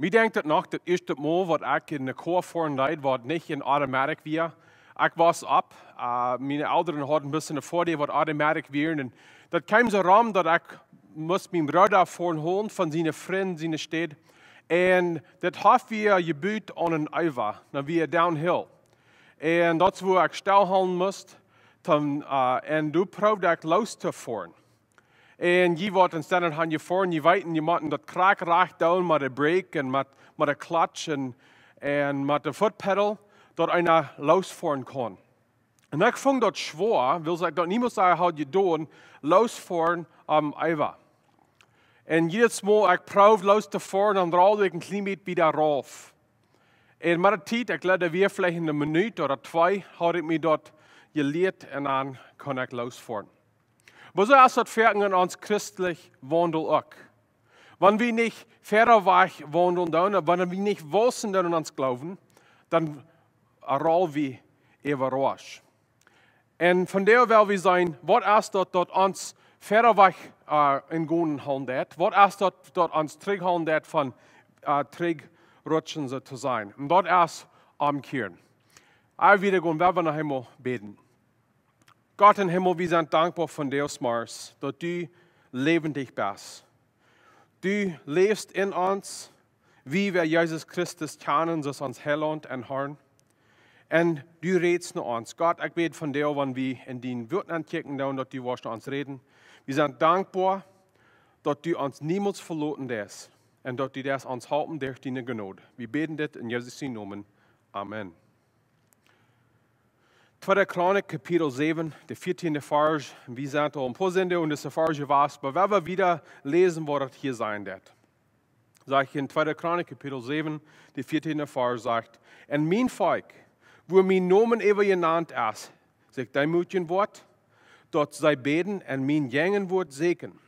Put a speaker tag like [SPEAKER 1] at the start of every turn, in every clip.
[SPEAKER 1] Mir denkt het nog, dat eerste Mal, wat ik in de koor vorn deed, wat niet in automatic weer. Ik was op, mijn ouderen hadden een beetje een voordeel wat automatic weer. En dat kwam zo ram dat ik moest mijn broer vorn holen van zijn vriend, zijn stad. En dat had weer gebeurd aan een uiver, dan weer downhill. En dat is waar ik stilhouden moest. En toen probeerde ik los te voeren. En je wordt instead van je voren, je weet, je moet dat kraak recht doen met de brake en met de clutch en met de footpedal, dat einer losvoeren kan. En ik vond dat schwer, wil ik dat niemand zeggen, hoe je doen, losvoeren am Eiver. En jedes Mal, ik probeerde los te voeren, dan rolde ik een klein beetje weer rauf. En met de tijd, ik leerde weer vielleicht een minuut of 2, had ik me dat geleerd en dan kon ik losvoeren. Maar so ist das Verken in uns christlich wandel auch. Wenn wir nicht verder weg wandeln, wenn wir nicht wissen, dass wir uns glauben, dann rollen wir überrascht. Und von der will wir sein, was ist das, das uns verder weg in Gehen halten, was ist das, das uns zurückhalten von zurückrutschen zu sein. Und das ist umkehren. Ich wieder gehen, wir nach Himmel beten. Gott im Himmel, wir sind dankbar von dir, Mars, dass du lebendig bist. Du lebst in uns, wie wir Jesus Christus kennen, das uns Heiland und Herrn. Und du redest zu uns. Gott, ich bete von dir, wenn wir in den Wörtern ankicken, dass du wirst uns reden. Wir sind dankbar, dass du uns niemals verloren hast und dass du das uns halten durch deine Gnade. Wir beten das in Jesus' Namen. Amen. 2. Chronik, Kapitel 7, der 14. Vers. Wir sind al ein paar Sende und das Vers was, aber wenn wir wieder lesen, wo das hier sein wird. Sag ich in 2. Chronik, Kapitel 7, der 14. Vers sagt, und mein Volk, wo mein Namen ever genannt ist, sagt dein Mütchen Wort, dort sei beten und mein Jängen Wort segnen.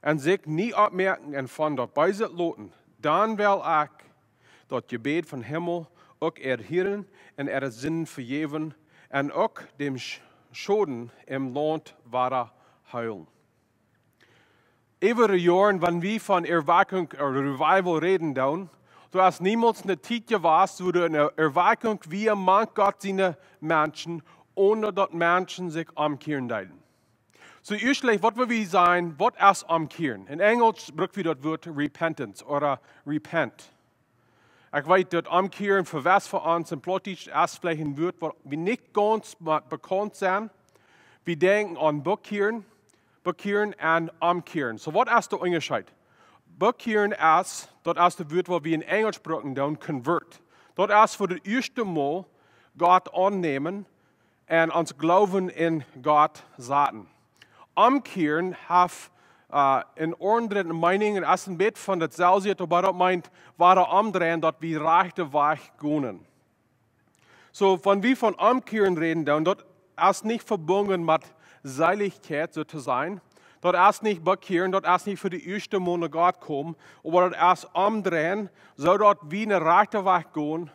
[SPEAKER 1] Und sich nie abmerken und von dort bei sich loten, dann will ich dort Gebet von Himmel auch erhören und Sinnen vergeben, en ook dem Schoden im Land weiter heilen. Über Jahren, wenn wir von Erweckung oder Revival reden, du hast niemals eine Zeit gewesen, wo du eine Erweckung wie man Gott seine Menschen, ohne dass Menschen sich umkehren deuten. So, ursprünglich, was wir sein, was ist umkehren? In Englisch braucht wir das Wort Repentance oder Repent. Ich weiß, dass umkehren für was für uns im Plottisch erst vielleicht ein Wort, was wir nicht ganz bekannt sind. Wir denken an bekehren und umkehren. So, was ist der Unterschied? Bekehren ist, das ist das Wort, was wir in Englisch sprechen, convert. Das ist für das erste Mal Gott annehmen und uns Glauben in Gott sagen. Umkehren hat in andere Meinungen als ein Bett von der Celsius, aber das meint, war der umdrehen, dass wir rechte Weg gehen. So, wenn wir von Umkehren reden, dann das ist nicht verbunden mit Seiligkeit sozusagen. Das ist nicht bekehren, das ist nicht für die erste Mal nach Gott kommen, aber das ist umdrehen, so dass wir eine rechte Weg gehen,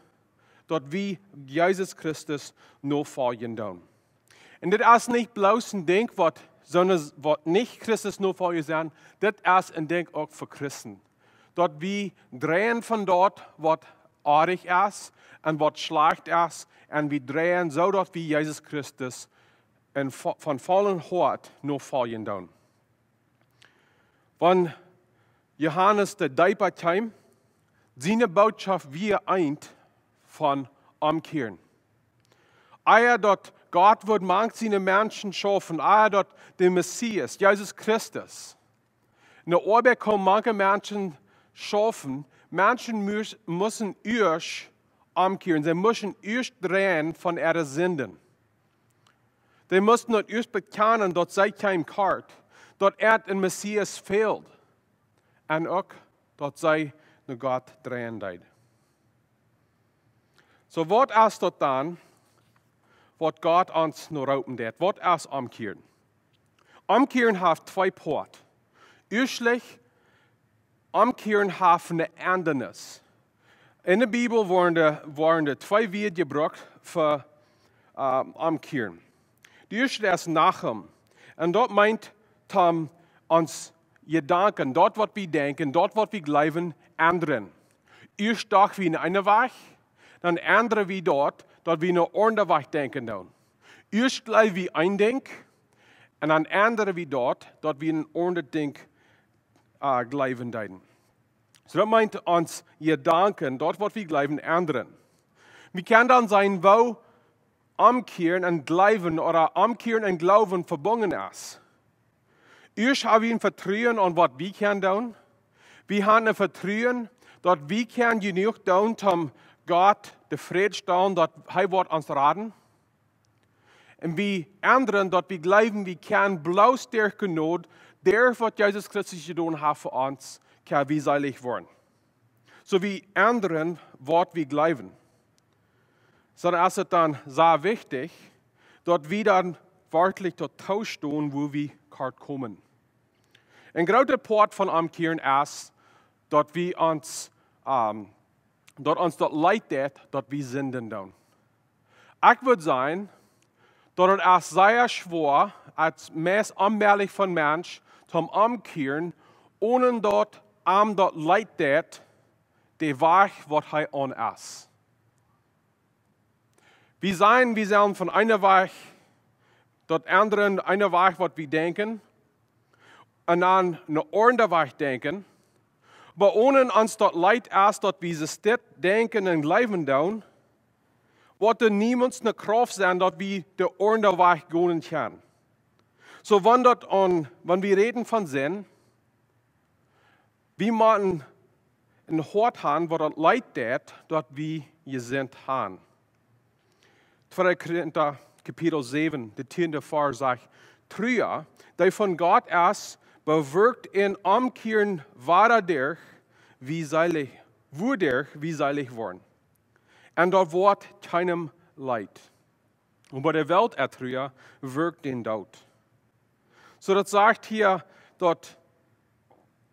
[SPEAKER 1] dass wir Jesus Christus nur folgen. Und das ist nicht bloß ein Ding, sondern was nicht Christus nur vor ihr sein, das ist ein Ding auch für Christen. Dort wir drehen von dort, was artig ist und was schlecht ist, und wir drehen so, dass wir Jesus Christus von vollem Hort nur folgen. Wenn Johannes der Däuper kam, seine Botschaft wir eint von Umkehren. Dort Gott wird manche Menschen schaffen, dort den Messias, Jesus Christus. In der Arbeit können manche Menschen schaffen, Menschen müssen erst umkehren, sie müssen erst drehen von ihren Sünden. Sie müssen dort erst bekennen, dass sie kein Kart, dass ein Messias fehlt. Und auch, dass sie nach Gott drehen. So, was ist das dann? Was Gott uns noch rauben wird. Was ist Umkehren? Umkehren hat 2 Parts. Erstlich, Umkehren hat eine Ändernis. In der Bibel waren 2 Wörter gebraucht für Umkehren. Die erste ist Nachem. Und dort meint uns Gedanken, dort was wir denken, dort was wir glauben, ändern. Eerst dacht wie in eine Weg, dann andere wie dort wie eine andere Weg denken doen. Eerst gleich wie ein Denk, und dann andere wie dort wie ein andere Denk gleichen deuten. So das meint uns, ihr danken, dort wird wir gleichen anderen. Wir können dann sein, wo umkehren und glauben oder umkehren und glauben verbunden ist. Erst haben wir ein Vertrauen an was wir können tun. Wir haben ein Vertrauen, dass wir können genug tun, um Gott den Frieden stellen, dass er wird uns raten. Und wir anderen, dass wir glauben, wir können bloß durch Gnade, der, was Jesus Christus getan hat für uns, kann wir seilig werden. So wie anderen, was wir glauben. Sondern es ist dann sehr wichtig, dass wir dann wirklich dort stehen, wo wir gerade kommen. Ein großer Part von Umkehren ist, dass wir uns dort leidet, dass wir sünden tun. Ich würde sagen, dass es sehr schwer als meist anmächtig von Mensch zum Umkehren, ohne dort leidet, der Weg, was er an ist. Wir sollen von einer Weg, dort anderen einer Weg, was wir denken, und dann eine andere Weg denken, aber ohne uns dort leid ist, dass wir das denken und leben tun, wird niemand eine Kraft sein, dass wir den anderen Weg gehen können. So, wenn wir reden von Sinn, wir machen ein Hort haben, wo das leid tut, dass wir gesinnt haben. 2. Korinther, Kapitel 7, der 10. Vers sagt, Trüer, die von Gott ist, bewirkt in Umkehren dadurch, wie seilig worden. Und dort wird keinem Leid. Und bei der Welt Trüer wirkt den Tod. So, das sagt hier, dass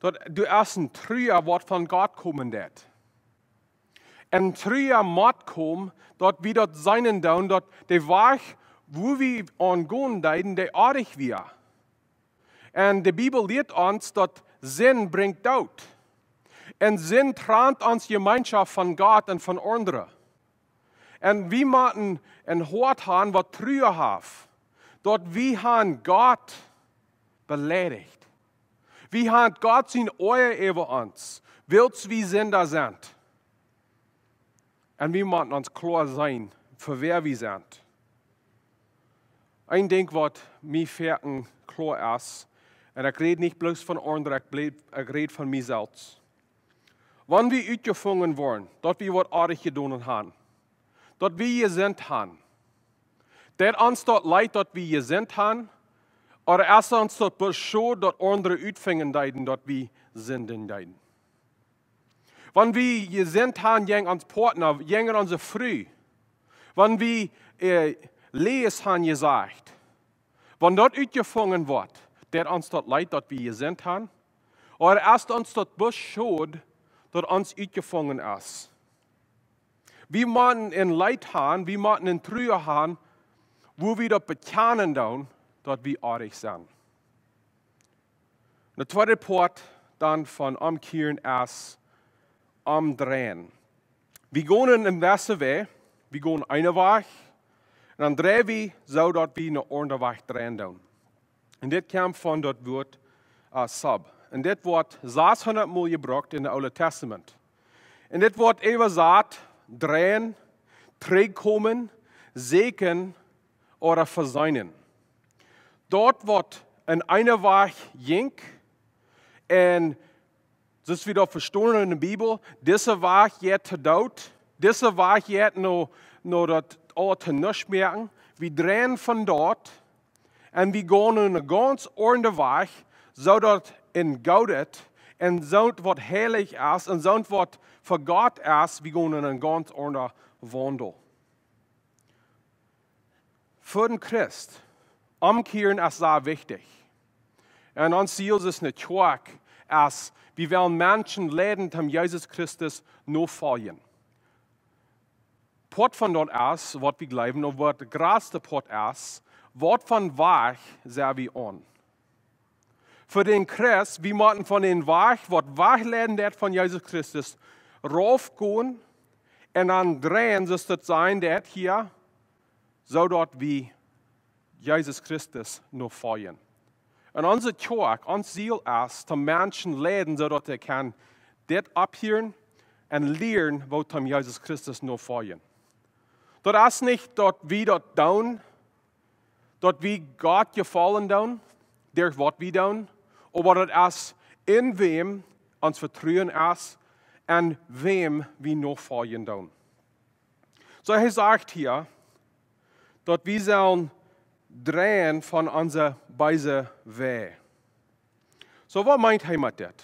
[SPEAKER 1] du erst ein Trüer, was von Gott kommen wird. Ein Trüer muss kommen, dort wir dort seinen down, dort der Weg, wo wir angehen deiden, der artig wir. Und die Bibel lehrt uns, dass Sinn bringt Tod. Und Sinn trennt uns Gemeinschaft von Gott und von anderen. Und wir müssen ein Hort haben, was Trüer hat. Dort wir haben Gott beleidigt. Wir haben Gott sein Euer über uns, willst wie Sünder sind. Und wir müssen uns klar sein, für wer wir sind. Ein Ding, was mir fährten klar ist, und ich rede nicht bloß von anderen, ich rede von mir selbst. Wenn wir uitgefangen worden, dass wir was artig getan haben, dass wir gesinnt haben, dat uns dort leid, dass wir gesinnt haben, oder erst uns dort beschaut, dass andere uitfangen deiden, dass wir sinden deiden. Wenn wir gesinnt haben, gegen uns Partner, gegen unsere Früh, wenn wir Lees haben gesagt, wenn dort uitgefangen wird, dat uns dort leid, dass wir gesinnt haben, oder erst uns dort beschaut, dass uns uitgefangen ist. Wir müssen in Leid haben, wir müssen in Trühe haben, wo wir dort bekennen, dass wir artig sind. Der zweite Part dann von Umkehren ist Dreien. Wir gehen im Westen Weg, wir gehen einen Weg, und dann drehen wir so, dass wir einen anderen Weg drehen. Und das kommt von dort Wort Sub. Und das wird 600 Mal gebraucht in dem Alten Testament. Und das wird übersagt, drehen, zurückkommen, segnen oder verseinen. Dort wird in einer Weg jink, und das ist wieder verstanden in der Bibel, dieser Weg geht zu Tod, dieser Weg geht noch das alle zu nichts merken. Wir drehen von dort und wir gehen in einen ganz anderen Weg, so dass in Gaudet und so was heilig ist und so was für Gott ist, wir gehen in einen ganz anderen Wandel. Für den Christ, umkehren ist sehr wichtig. Und uns Ziel ist nicht stark, als wir wollen Menschen leiden, um Jesus Christus nur folgen. Port von dort aus, was wir glauben, und was der größte Port ist, was von Weg sehen wir an. Für den Christ, wir müssen von den Weg, was Weg lernen wird von Jesus Christus, raufgehen und dann drehen, sodass das sein, das hier, so dort wie Jesus Christus nur feiern. Und unser Tag, unser Ziel ist, die Menschen leiden, sodass sie kann das abhören und lernen, wo Jesus Christus nur feiern. Das ist nicht dort wie dort down, dort wie Gott gefallen down, der wird wie down, aber das ist in wem uns Vertrauen ist und wem wir noch feiern down. So er sagt hier, dort wir sollen drehen von unserer Beise weh. So was meint er mit das?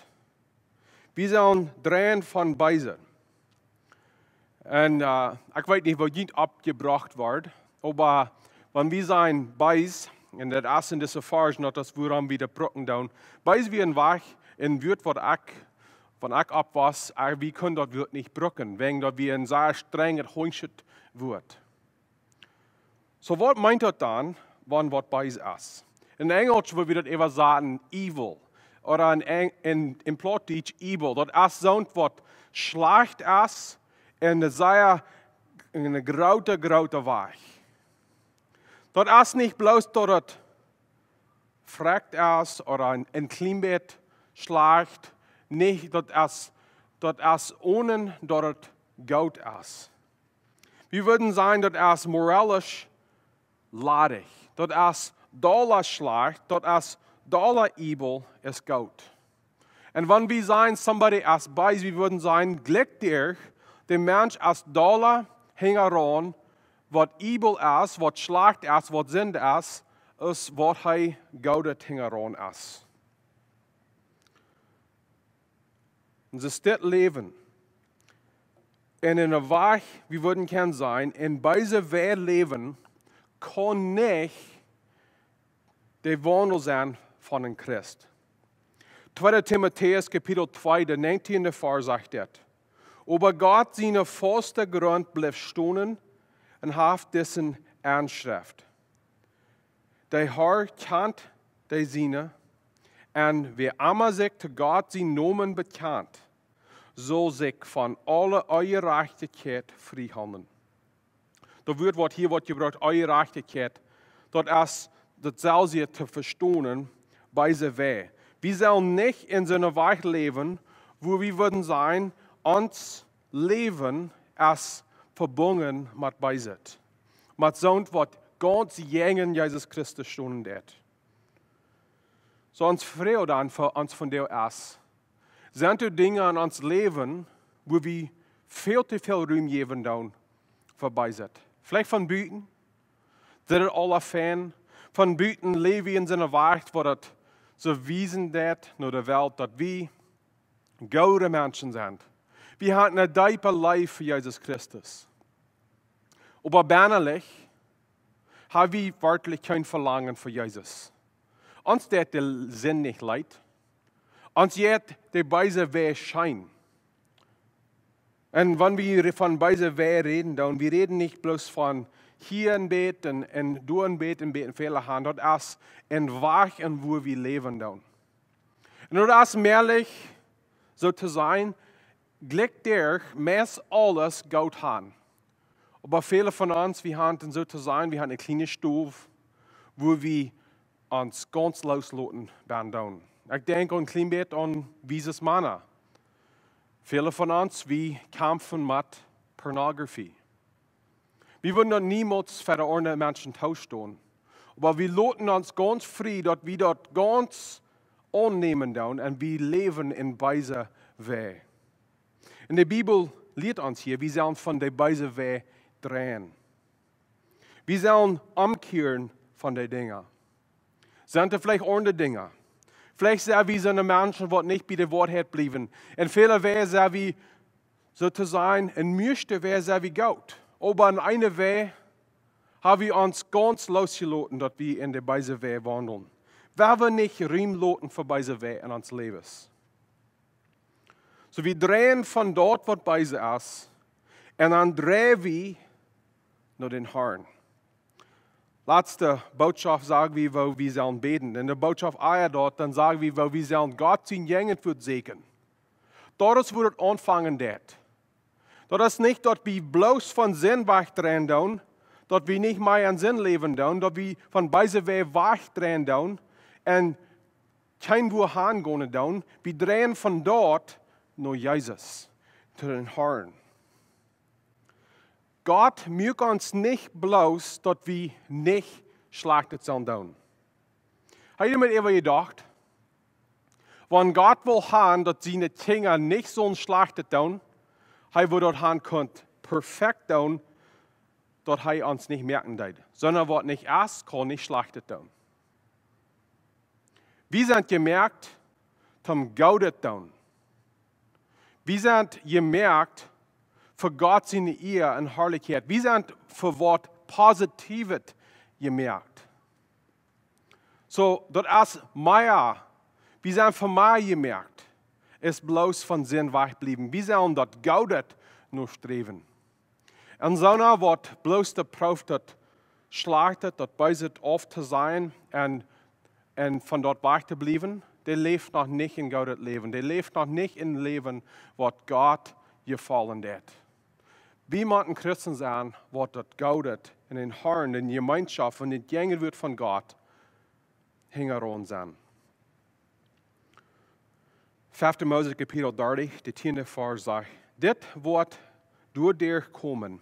[SPEAKER 1] Wir sollen drehen von Beise. Und ich weiß nicht, wo jemand abgebracht wird, aber wenn wir sein Beis, und das ist in dieser Erfahrung noch, dass wir dann wieder brücken down, Beis wie ein Wach, in wird, was wenn ich abwas, wir können dort wird nicht brücken, wegen dort wie ein sehr strenges Hunschet wird. So was meint das dann, wann was Beis ist? In Englisch würde wir das immer sagen, evil. Oder in Plattdeutsch evil. Das ist so, was schlecht ist, und sehr eine graute Wach. Das ist nicht bloß, dass es fragt ist oder ein Klimbett schlecht. Nicht, dass es ohne, dass es gut ist. Wir würden sagen, dass es moralisch ladig. Das ist dollar schlecht, das ist dollar evil, ist gut. Und wenn wir sagen, somebody ist bei, wir würden sagen, glück dir, der Mensch ist dollar, hängt heran, was evil ist, was schlecht ist, was Sinn ist was er gut hängt heran ist. Und das ist das Leben. Und in der Wahrheit, wir würden gern sein, in dieser Welt leben, kann nicht der Wandel sein von einem Christ. 2. Timotheus, Kapitel 2, der 19. Vers sagt das. Aber Gott seine vollste Grund bleibt stehen und hat dessen Anschrift. Der Herr kennt die Seine, und wer immer sich zu Gott sein Namen bekannt, soll sich von aller Ungerechtigkeit freihalten. Da wird hier gebraucht, Ungerechtigkeit, das soll sie zu verstehen, bei der Weh. Wir sollen nicht in so einer Weise leben, wo wir würden sein, uns Leben als verbunden mit Beiset. Mit so was ganz jungen Jesus Christus stunden wird. So uns Freude an für uns von der ist, sind die Dinge in uns Leben, wo wir viel zu viel Raum geben dann vorbei sind. Vielleicht von Büten, das ist alle Fan. Von Büten leben wir in so einer Welt, wo das so wiesen wird, nur der Welt, dass wir gute Menschen sind. Wir haben ein tiefer Life für Jesus Christus. Aber bannerlich haben wir wirklich kein Verlangen für Jesus. Uns tut der Sinn nicht leid. Uns tut der Beise weh schein. Und wenn wir von Beise weh reden, dann wir reden nicht bloß von hier ein Bett und du ein Bett und viele Hand. Das ist ein Wach, und wo wir leben dann. Und das ist mehrlich so zu sein, glück dir, meist alles gut haben. Aber viele von uns, wir haben so zu sein, wir haben eine kleine Stube, wo wir uns ganz loslassen werden. Ich denke an Kleinbett an dieses Manna. Viele von uns, wir kämpfen mit Pornografie. Wir würden dort niemals für die Menschen tauschen. Aber wir lassen uns ganz frei, dass wir dort ganz annehmen und wir leben in Beise weh. In der Bibel lehrt uns hier, wir sollen von der Beise weh drehen. Wir sollen umkehren von den Dingen. Sind das vielleicht andere Dinge? Vielleicht sind wir so eine Menschen, die nicht bei der Wahrheit bleiben. Und viele wäre wie so zu sein, und möchte wäre wie Gott. Aber in einer Wehe haben wir uns ganz losgelassen, dass wir in der Beise Wehe wandeln. Wer wir nicht Riemloten für Beise Wehe in uns Lebens. So wir drehen von dort, was Beise ist, und dann drehen wir nach den Herrn. Letzte Botschaft sagen wir, wo wir sollen beten. In der Botschaft dort, dann sagen wir, wo wir sollen Gott sein Jungen für segnen. Dort ist, wo das anfangen wird. Dat is niet dat we bloos van zin wegdrehen doen, dat we niet meer aan zin leven doen, dat we van deze weg wegdrehen doen en geen woorden gaan doen. We drehen van dort naar Jezus, zu den Herrn. Gott mögt uns nicht bloß, dass wir nicht schlechtes sollen tun. Habt ihr mit immer gedacht? Wenn Gott will haben, dass seine Kinder nicht so schlechtes tun, er will das haben könnt perfekt tun, dass er uns nicht merken wird. Sondern was nicht erst kann nicht schlechtes tun. Wir sind gemerkt, zum Gutes tun. Wir sind gemerkt, für Gott seine Ehre und Herrlichkeit. Wir sind für was Positives gemerkt. So, das ist mehr. Wir sind für mehr gemerkt. Es bloß von Sinn weggeblieben. Wir sind das Gaudet nur streben. Und so nach wird bloß der Prof, das schlachtet, das beiset oft zu sein und von dort wegzublieben, der lebt noch nicht in Gaudet Leben. Der lebt noch nicht in Leben, was Gott gefallen hat. Wie man Christen sein, was das Gaudet in den Herrn, in der Gemeinschaft und in den Gängen wird von Gott hingeron sein. 5. Mose Kapitel 30, die 10. Vers sagt, dit wordt door dir kommen,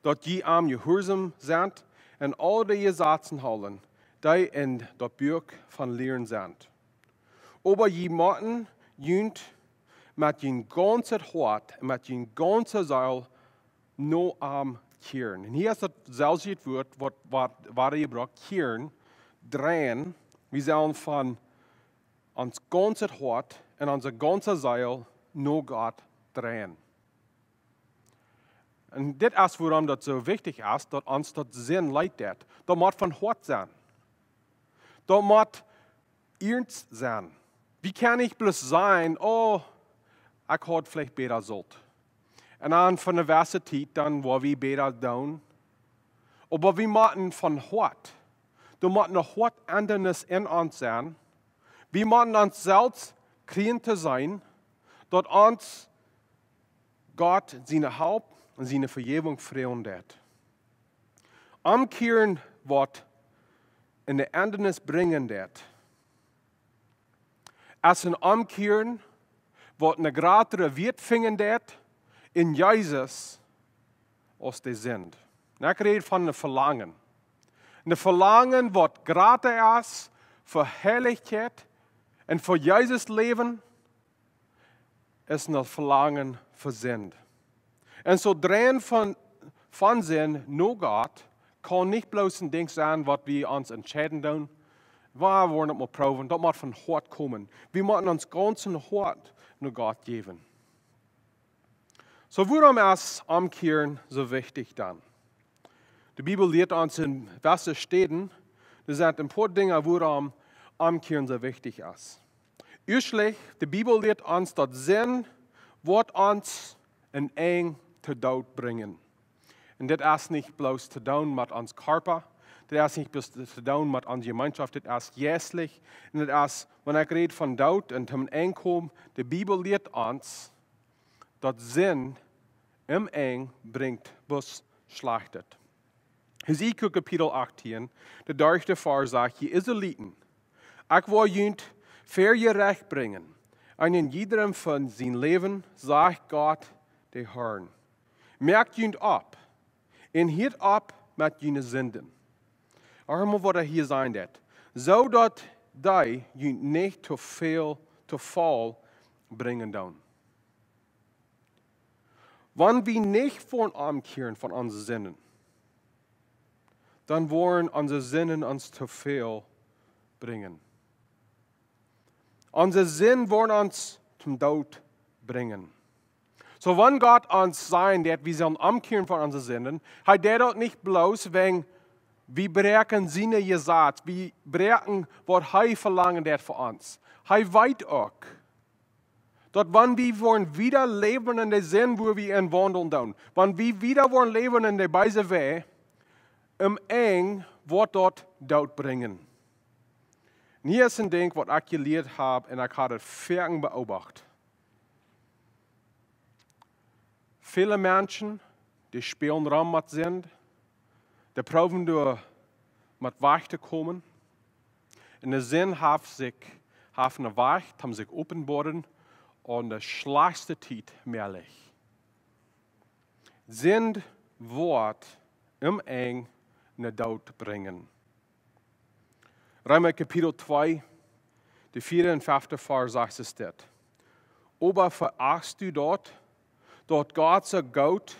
[SPEAKER 1] dat je am gehoorzaam sind en al die Gesetzen houden, die in dat Buch van Lehren sind. Aber je moeten junt met je ganze hart, met je ganze Seil, no am kehren. En hier ist das selbe Wort, was je braucht, kehren, drehen. Wir sollen von uns ganze Hart und unser ganzer Seil nur Gott drehen. Und das ist, warum das so wichtig ist, dass uns das Sinn leitet. Das muss von Hart sein. Das muss ernst sein. Wie kann ich bloß sein, oh, ich hätte vielleicht besser sollt. Und dann von der Universität, dann, wo wir besser tun. Aber wir müssen von Hart. Da muss eine Hartändernis in uns sein. Wir müssen uns selbst kriegen zu sein, dass uns Gott seine Haupt und seine Vergebung freuen wird. Umkehren wird in der Ändernis bringen wird. Als ein Umkehren wird eine größere Wert finden wird in Jesus, als die sind. Ich rede von einem Verlangen. Ein Verlangen, was größer ist für Herrlichkeit und für Jesus Leben, ist ein Verlangen für Sinn. Und so drehen von Sinn nur Gott kann nicht bloß ein Ding sein, was wir uns entscheiden tun. Wir wollen das mal proben, das muss von Hart kommen. Wir müssen uns ganz Hart nur Gott geben. So, warum ist Umkehren so wichtig dann? Die Bibel lehrt uns in Versen stehen, das sind ein paar Dinge, warum Umkehren so wichtig ist. Erstlich, die Bibel lehrt uns, dass Sinn wird uns in eng zu Tod bringen. Und das ist nicht bloß zu tun mit uns Körper, das ist nicht bloß zu tun mit unserer Gemeinschaft, das ist jährlich. Und das ist, wenn ich rede von Tod und dem Einkommen, die Bibel lehrt uns, dass Sinn im Eng bringt, was schlachtet. Hesekiel Kapitel 18, der 3. Vers sagt, ihr Israeliten, ich will junt fair je Recht bringen. Und in jedem von sein Leben, sagt Gott, der Herrn. Merkt junt ab, und hört ab mit jene Sünden. Einmal, was hier sein wird. So, dass die junt nicht zu viel, zu Fall bringen dann. Wenn wir nicht von umkehren von unseren Sünden, dann wollen unsere Sünden uns zu viel bringen. Unsere Sünden wollen uns zum Tod bringen. So, wenn Gott uns sagen wird, wir sollen umkehren von unseren Sünden, hat er das nicht bloß wegen, wir brechen seine Gesetze, wir brechen, was er verlangen wird von uns. Er weiß auch, dass wenn wir wollen wieder leben in der Sinn, wo wir in wandeln tun, wenn wir wieder wollen leben in der Weise Weg, im Eng wird dort Tod bringen. Und hier ist ein Ding, was ich gelehrt habe, und ich habe es fern beobachtet. viele Menschen, die spielen rum mit sind, die proben durch mit Wajcht zu kommen. In der Sinn haben eine Wajcht, haben sich openbaren und der schlechteste Zeit mehrlich. Sind Wort im Eng in der Tod bringen. Römer Kapitel 2, die 4. und 5. Vers sagt es das. Aber verachtest du dort Gott so gut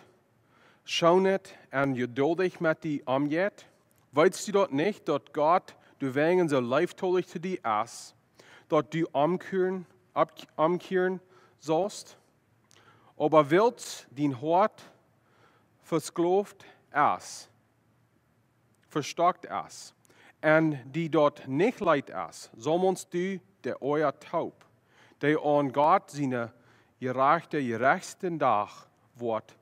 [SPEAKER 1] schaunet und geduldig mit dir umgeht? Weißt du dort nicht, dass Gott du wegen so leibtollig zu dir ist, dass du umkehren sollst? Aber willst dein Hort versklavt ist, verstockt ist, und die dort nicht leid ist, so musst du der euer taub, der an Gott seine gerechten Tag wird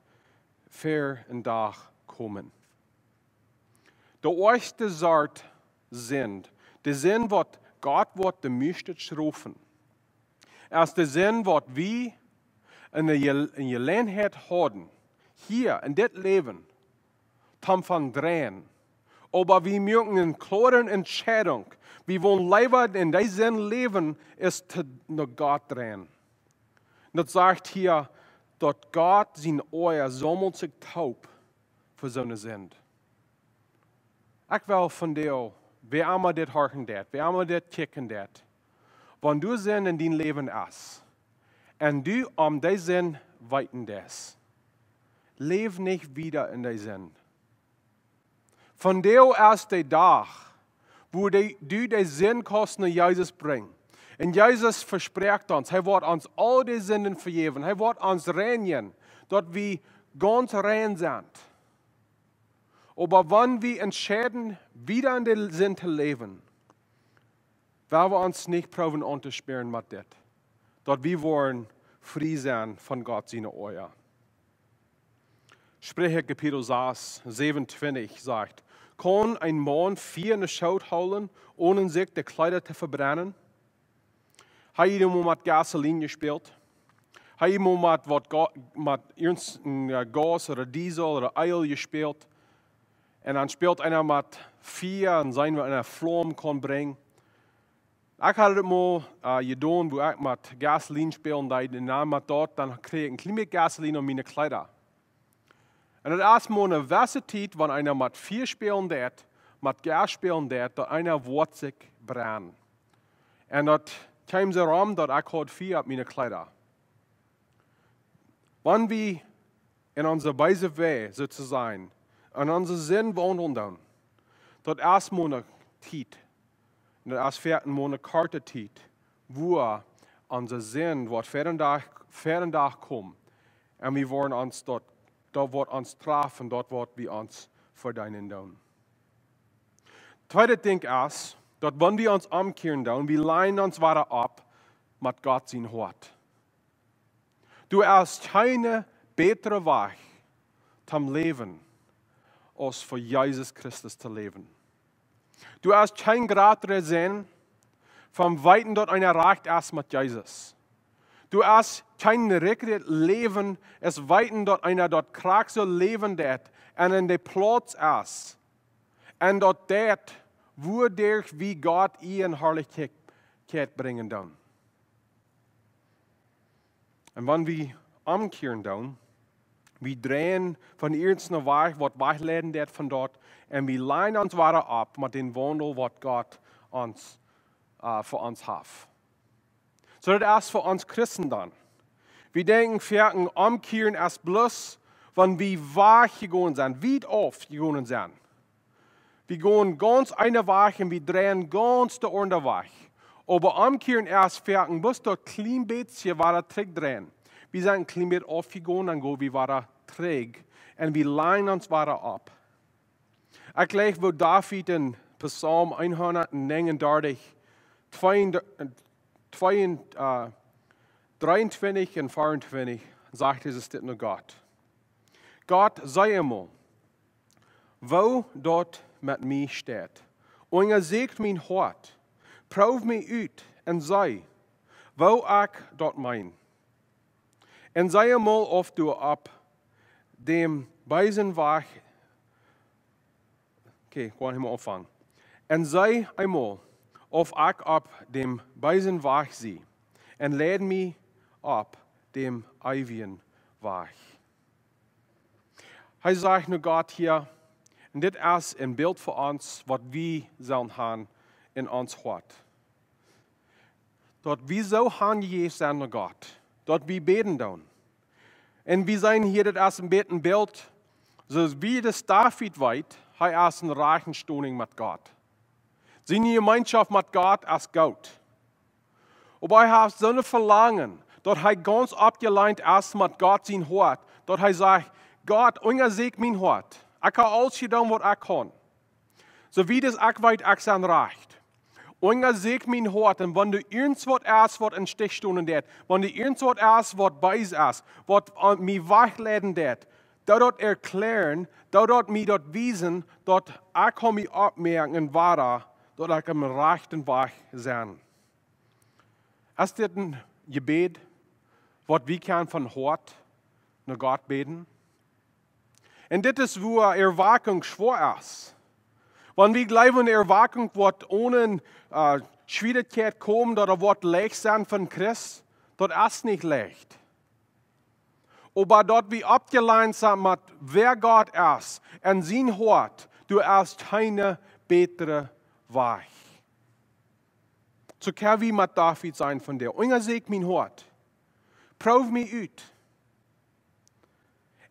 [SPEAKER 1] für ein Tag kommen. Der erste Sort sind, der Sinn, was Gott wird dem Müsstich rufen. Erst der Sinn, was wir in der Gelegenheit haben, hier in das Leben, von Dreien. Aber wir müssen eine klare Entscheidung. Wir wollen lieber in diesem Leben ist zu Gott drehen. Das sagt hier, dass Gott sein Ohr sammelt sich taub für seine Sinn. Ich will von dir, wer einmal das horchen dat, wer einmal das kicken dat, wenn du Sinn in dein Leben hast, und du dein Sinn weiten das, leb nicht wieder in dein Sinn. Von der erst der Tag, wo du den Sinnkosten in Jesus bringst. Und Jesus verspricht uns, er wird uns all die Sünden vergeben. Er wird uns reinigen, dass wir ganz rein sind. Aber wenn wir entscheiden, wieder in den Sinn zu leben, werden wir uns nicht proben untersperren mit das. Dass wir wollen frei sein von Gott seine Euer. Sprüche Kapitel 27 sagt, kann ein Mann 4 in der Schaut holen, ohne sich die Kleider zu verbrennen? Hat jemand mit Gasoline gespielt? Hat jemand mit irgendeinem Gas oder Diesel oder Öl gespielt? Und dann spielt einer mit 4 und sein, eine Flamme kann bringen. Ich hatte das mal getan, wo ich mit Gasoline spielen wollte. Und dann kriege ich ein kleines Gasoline um meine Kleider. Und das ist mal eine gewisse Zeit, wenn einer mit 4 spielen wird, mit Gas spielen wird, dass einer wird sich brennen. Und das kam so rum, dass ich heute 4 auf meine Kleider. Wenn wir in unserer Weise Weg sozusagen, in unserem Sinn wandeln dann, das erst mal eine Zeit, und das erst 4. Monat karte Zeit, wo unser Sinn wird für den Tag kommen. Und wir wollen uns dort wird uns treffen, dort wird wir uns verdienen tun. Zweite Ding ist, dass wenn wir uns umkehren tun, wir leihen uns weiter ab mit Gott sein Wort. Du hast keine bessere Weg zum Leben, als für Jesus Christus zu leben. Du hast kein größeren Sinn, vom Weiten dort einer reicht erst mit Jesus. Du hast kein richtiges Leben, es weiten dort einer dort krank so leben dat, und in der Platz ist. Und dort dat, wo der wie Gott ihn Herrlichkeit bringen dann. Und wenn wir umkehren dann, wir drehen von irgendeiner Weg, was wegleden dat von dort, und wir leihen uns weiter ab mit dem Wandel, was Gott uns, für uns hat. So das ist für uns Christen dann. Wir denken, wir umkehren erst bloß, wenn wir wach gegangen sind, wie oft gegangen sind. Wir gehen ganz eine Weg und wir drehen ganz der andere Weg. Aber umkehren erst fertig, bloß dort klein bisschen weiter drehen. Wir sind ein klein bisschen aufgegangen, dann gehen wir weiter träg und wir leihen uns weiter ab. Ich gleich, wo David in Psalm 139, 23 und 24 sagt es dit nur Gott. Gott sei einmal, wo dort mit mir steht. Und er sagt mein Hort, prüf mich uit und sei, wo ich dort mein. Und sei einmal, ob du ab dem Beisenwach, okay, ich kann mal anfangen. En sei einmal, of ik op dem Beisenwach zie, en leid mich op dem ewigen Wach. Hij sagt nu Gott hier, und dit ist ein Bild für uns, was wir sollen haben in uns Hort. Dort wir so handgegeben sind mit Gott, dort wir beten dann. Und wir sein hier, das ist ein Bild, so wie das David weit, er ist ein reichen Stunning mit Gott. Seine Gemeinschaft mit Gott ist gut. Aber er hat so ein Verlangen, dort er ganz abgeleint ist mit Gott sein Hort, dort er sagt, Gott, ungesägt mein Hort. Ich habe alles getan, was ich kann. So wie das ich weit, ich sein reicht. Ungesägt mein Hort, und wenn du irgendwas erst, was in Stichstunden det, wenn du irgendwas erst, was bei ist, was mich wachleiten det, dort erklären, dort mich dort wiesen, dort ich kann mich abmerken, dort ich im rechten Weg sein. Ist das ein Gebet, was wir können von Hort nach Gott beten? Und das ist, wo Erweckung schwer ist. Wenn wir glauben, Erweckung wird ohne Schwierigkeit kommen oder wird leicht sein von Christ, das ist nicht leicht. Aber dort wir abgeleint sind mit wer Gott ist und sein Hort, du hast keine bessere Weg. So kann wie mit David sein von dir. Ungesägt mein Hort. Proef mich aus.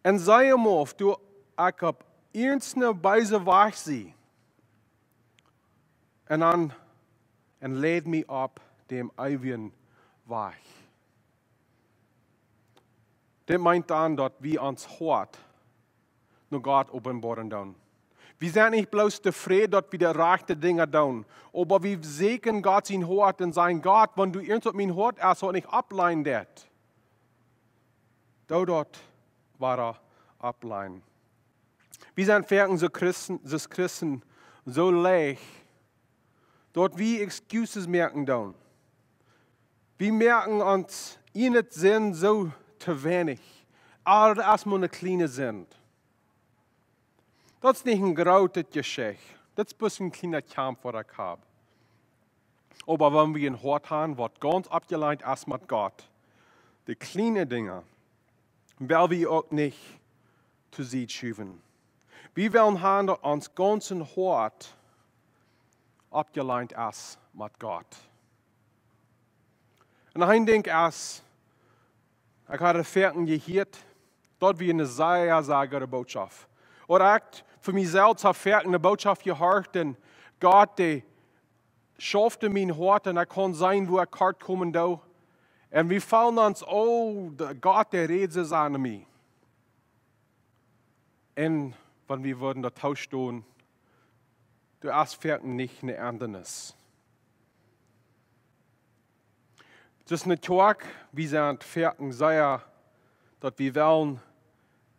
[SPEAKER 1] Und sei ihm auf, du, ich habe irgendeine Weise Weg sie. Und dann lädt mich ab dem ewigen Weg. Das meint dann, dass wir uns Hort nur Gott offenbaren dann. Wir sind nicht bloß zufrieden, dass wir die rechten Dinge tun, aber wir segnen Gott sein Hort und sagen, Gott, wenn du irgendwas mein Hort erst nicht ableinen det, dort war ableinen. Wir sind fertig, so Christen, so leicht, dort wir Excuses merken dann. Wir merken uns, ihnen sind so zu wenig, aber erstmal eine kleine sind. Das ist nicht ein großes Geschenk. Das ist bloß ein kleiner Kampf, den ich habe. Aber wenn wir ein Hort haben, wird ganz abgeleint ist mit Gott, die kleinen Dinge, weil wir auch nicht zu sie schieben. Wir wollen haben, dass uns ganzen Hort abgeleint ist mit Gott. Und ich denke, ich habe Ferien gehört, dort wie eine sehr, sehr gute Botschaft. Oder ich für mich selbst habe eine Botschaft gehört, denn Gott, der schaffte mein Hort und er kann sein, wo er kart kommen da. Und wir fallen uns, oh, Gott, der redet an mich. Und wenn wir würden da tausch tun, du hast nicht eine Erntenis. Das ist natürlich, wir sind fertig, sehr, dass wir wollen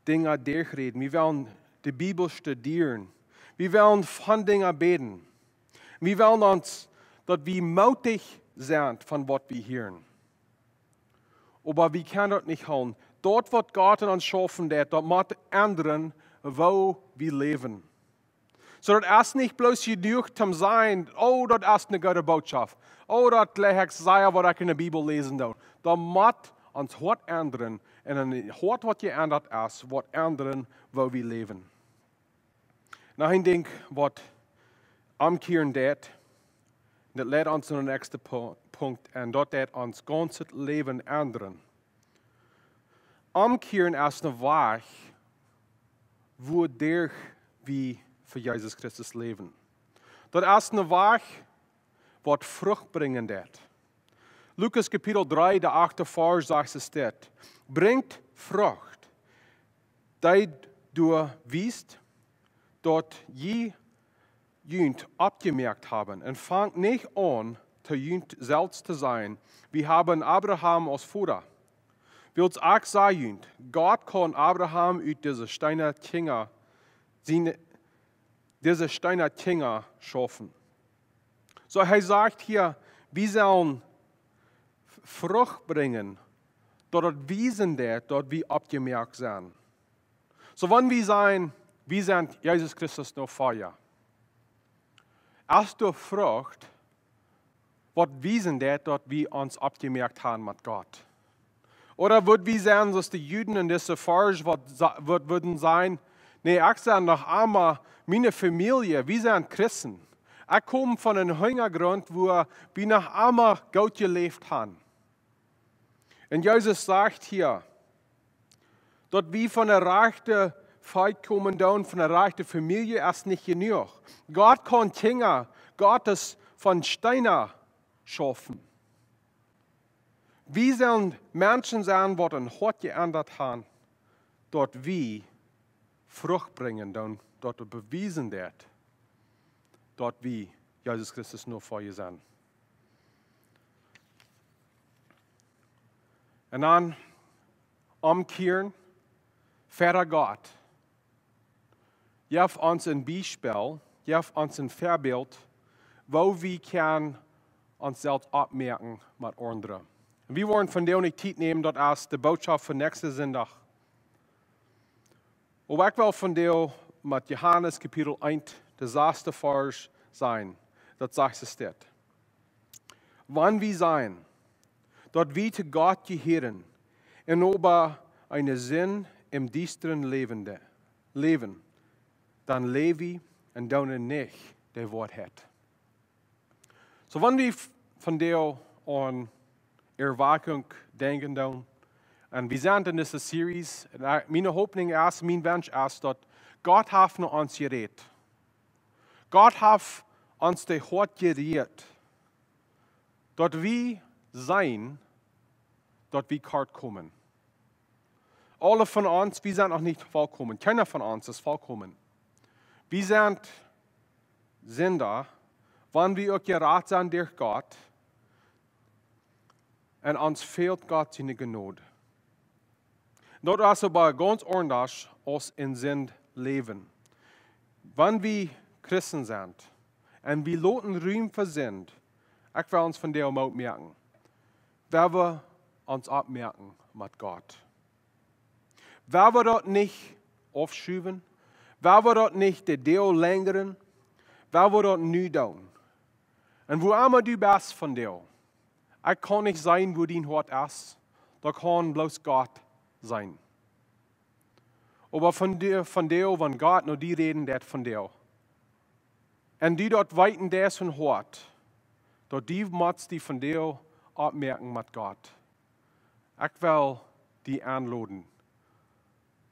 [SPEAKER 1] Dinge durchreden. Wir wollen die Bibel studieren. Wir wollen von Dingen beten. Wir wollen uns, dass wir mutig sind von was wir hören. Aber wir können das nicht haben. Dort wird Gott uns schaffen, dort muss ändern, wo wir leben. So das ist nicht bloß genug zum Sein, oh, das ist eine gute Botschaft. Oh, das lege ich sagen, was ich in der Bibel lesen darf. Da muss uns was ändern. Und ein Hort, was geändert ist, wird ändern, wo wir leben. Nou, ik denk wat omkeren dat leidt ons naar de nächste punt en dat leidt ons ganze leven ändern. Omkeren is een weg, wodurch wir für Jesus Christus leben. Dat is een weg, wat Frucht bringen wird. Lukas Kapitel 3, der 8. Vers sagt es dort. Bringt Frucht, die du wiest, dort je jünd abgemerkt haben und fangt nicht an, zu jünd selbst zu sein. Wir haben Abraham als Vater. Willst auch sagen, Gott kann Abraham aus dieser Steiner Kinder schaffen. So, er sagt hier, wir sollen Frucht bringen, dort wiesen dort wir abgemerkt sind. So wenn wir sein, wie sind Jesus Christus noch vorher? Als du fragst, was wiesen das, dort wir uns abgemerkt haben mit Gott? Oder wird wir sagen, dass die Juden in dieser Forsch würden sein, nee, ich sage noch einmal, meine Familie, wir sind Christen. Ich komme von einem Hintergrund, wo wir noch einmal Gott gelebt haben. Und Jesus sagt hier, dort wir von der rechten Volk kommen, von der rechten Familie, ist nicht genug. Gott kann Kinder, Gottes von Steiner schaffen. Wir sollen Menschen sein, die ein Hort geändert haben, dort wir Frucht bringen, dort bewiesen wird, dort wie Jesus Christus nur vor ihr sind. Und dann umkehren, Vater Gott, gib uns ein Beispiel, gib uns ein Vorbild, wo wir können uns selbst abmerken mit anderen. Wir wollen von dir nicht Zeit nehmen, dort als die Botschaft für nächsten Sonntag. Und ich will von dir mit Johannes Kapitel 1, der 6. Vers sein. Das sagt es dort. Wann wir sein, dort wir zu Gott gehören, und über einen Sinn im düsteren Leben, dann lebe und dann nicht der Wort hat. So, wenn wir von dir an Erweckung denken, und wir sind in dieser Serie, meine Hoffnung ist, mein Wunsch ist, dass Gott hat uns geredet. Gott hat uns das Wort geredet. Dort wir sein, dort wir kort kommen. Alle von uns, wir sind noch nicht vollkommen. Keiner von uns ist vollkommen. Wir sind Sünder, wenn wir auch gerat sind durch Gott. Und uns fehlt Gott seine Gnade. Das ist aber ganz anders als in Sünd leben. Wenn wir Christen sind und wir loten Ruhm für Sünd, ich will uns von der merken, wer wir uns abmerken mit Gott. Wer wir dort nicht aufschieben, wer wir dort nicht die Deo längern, wer wir dort nie tun. Und wo immer du bist von dir, ich kann nicht sein, wo dein Hort ist, da kann bloß Gott sein. Aber von dir, wenn Gott nur die reden, der von dir. Und die dort weiten das von Hort, dort die muss die von dir abmerken mit Gott. Ich will die anladen.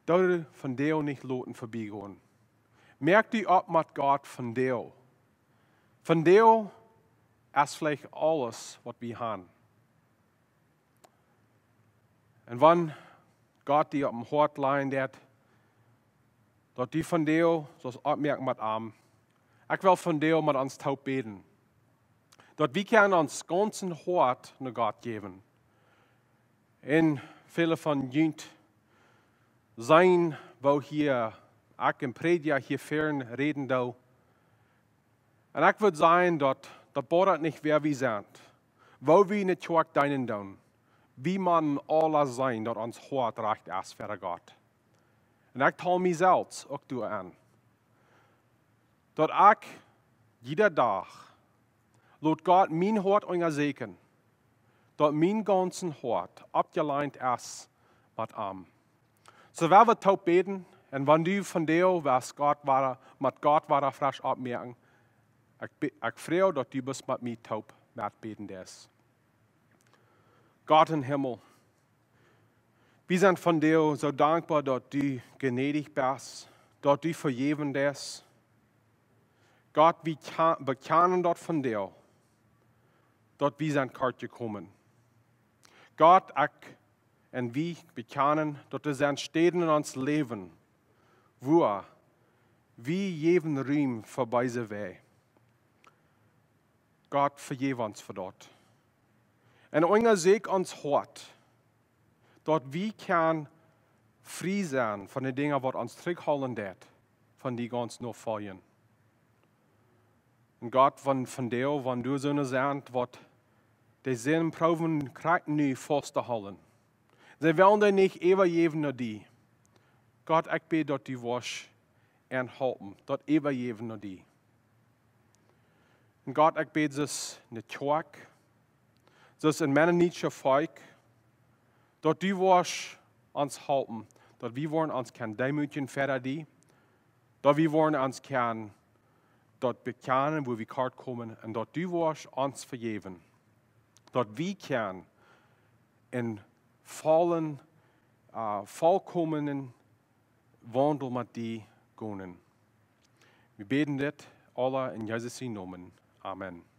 [SPEAKER 1] Dort von dir nicht loten vorbeigehen. Merk die ab mit Gott von dir. Von dir ist vielleicht alles, was wir haben. Und wenn Gott die auf dem Hort leint, dort die von dir, so abmerken mit Arm. Ich will von dir mit uns taub beten. Dort wir können uns ganzen Hort nach Gott geben. Und viele von Jünt sein, wo hier, ich im Prediger hier fern reden da. Und ich würde sagen, dort bohrt nicht, wer wir sind. Wo wir nicht Tag deinen tun. Wie man alle sein, dort uns Hort reicht erst für Gott. Und ich tue mich selbst auch du an. Dort ich jeder Tag, lot Gott mein Hort untersegen. Dort mein ganzen Hort abgeleint ist mit Arm. So werden wir taub beten, und wenn du von dir, was mit Gott war, frisch abmerken, ich freue, dass du bist mit mir taub mitbeten des. Gott im Himmel, wir sind von dir so dankbar, dass du gnädig bist, dass du vergeben bist. Gott, wir bekennen dort von dir, dass wir sind kort gekommen. Gott, und wir bekennen, dass es sind Städten in uns Leben, wo wir jeden Riem vorbei sind. Gott, vergib uns für dort. Und unser Seg uns hart, dort wir können frei sein von den Dingen, was uns zurückholen wird, von die ganz nur fallen. Und Gott, von dir, wenn du so eine sind, was die Sinn proben, kriegt nie festzuhalten. Sie wollen dir nicht ewig geben nur die. Gott, ik bid dat die was en helpen, dat overgeven naar die. En God, ik bid dus in de kerk, dus in mijn nietsche volk, dat die was ons helpen, dat we worden ons kan demoedigen verder die, dat we worden ons kan dat bekennen, wo we kort komen, en dat die was ons vergeven. Dat we kan in volkommenen wandel met die gaan. We beten dit alle in Jezus' naam. Amen.